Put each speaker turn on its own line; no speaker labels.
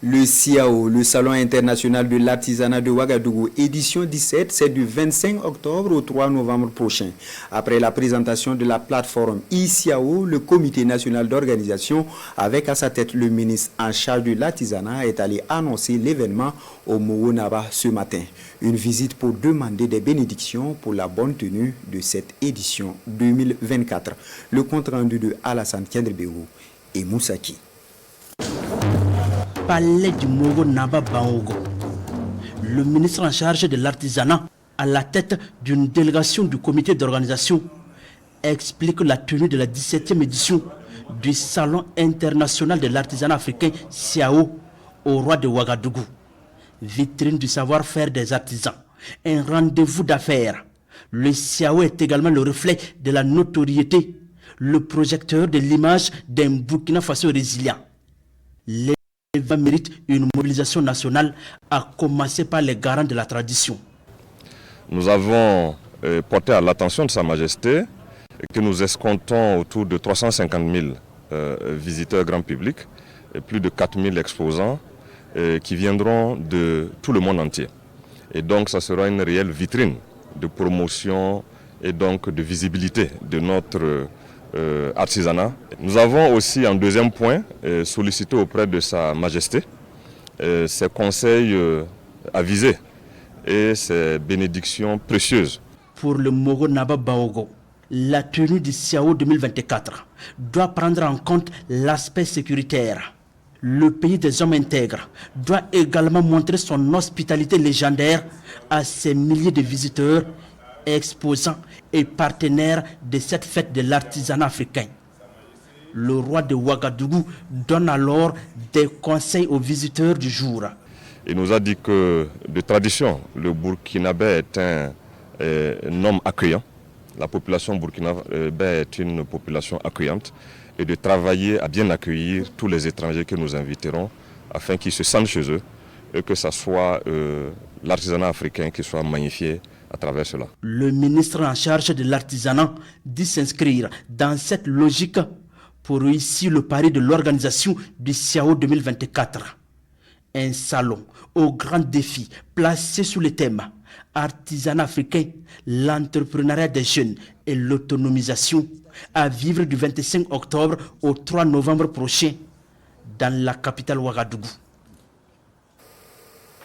Le SIAO, le Salon international de l'artisanat de Ouagadougou, édition 17, c'est du 25 octobre au 3 novembre prochain. Après la présentation de la plateforme ISIAO, le comité national d'organisation, avec à sa tête le ministre en charge de l'artisanat, est allé annoncer l'événement au Mogonaba ce matin. Une visite pour demander des bénédictions pour la bonne tenue de cette édition 2024. Le compte rendu de Alassane Kendribérou et Moussaki.
Palais du Mogonaba Baogo. Le ministre en charge de l'artisanat, à la tête d'une délégation du comité d'organisation, explique la tenue de la 17e édition du Salon international de l'artisanat africain SIAO au roi de Ouagadougou. Vitrine du savoir-faire des artisans, un rendez-vous d'affaires. Le SIAO est également le reflet de la notoriété, le projecteur de l'image d'un Burkina Faso résilient. L'événement mérite une mobilisation nationale, à commencer par les garants de la tradition.
Nous avons porté à l'attention de Sa Majesté que nous escomptons autour de 350 000 visiteurs grand public et plus de 4 000 exposants qui viendront de tout le monde entier. Et donc ça sera une réelle vitrine de promotion et donc de visibilité de notre artisanat. Nous avons aussi en deuxième point sollicité auprès de Sa Majesté ses conseils avisés et ses bénédictions précieuses.
Pour le Mogonaba Baogo, la tenue du SIAO 2024 doit prendre en compte l'aspect sécuritaire. Le pays des hommes intègres doit également montrer son hospitalité légendaire à ses milliers de visiteurs, exposants et partenaires de cette fête de l'artisanat africain. Le roi de Ouagadougou donne alors des conseils aux visiteurs du jour.
Il nous a dit que de tradition, le Burkinabé est un homme accueillant. La population burkinabé est une population accueillante et de travailler à bien accueillir tous les étrangers que nous inviterons afin qu'ils se sentent chez eux et que ce soit l'artisanat africain qui soit magnifié à travers cela.
Le ministre en charge de l'artisanat dit s'inscrire dans cette logique pour réussir le pari de l'organisation du SIAO 2024. Un salon aux grands défis placé sous le thème artisanat africain, l'entrepreneuriat des jeunes et l'autonomisation à vivre du 25 octobre au 3 novembre prochain dans la capitale Ouagadougou.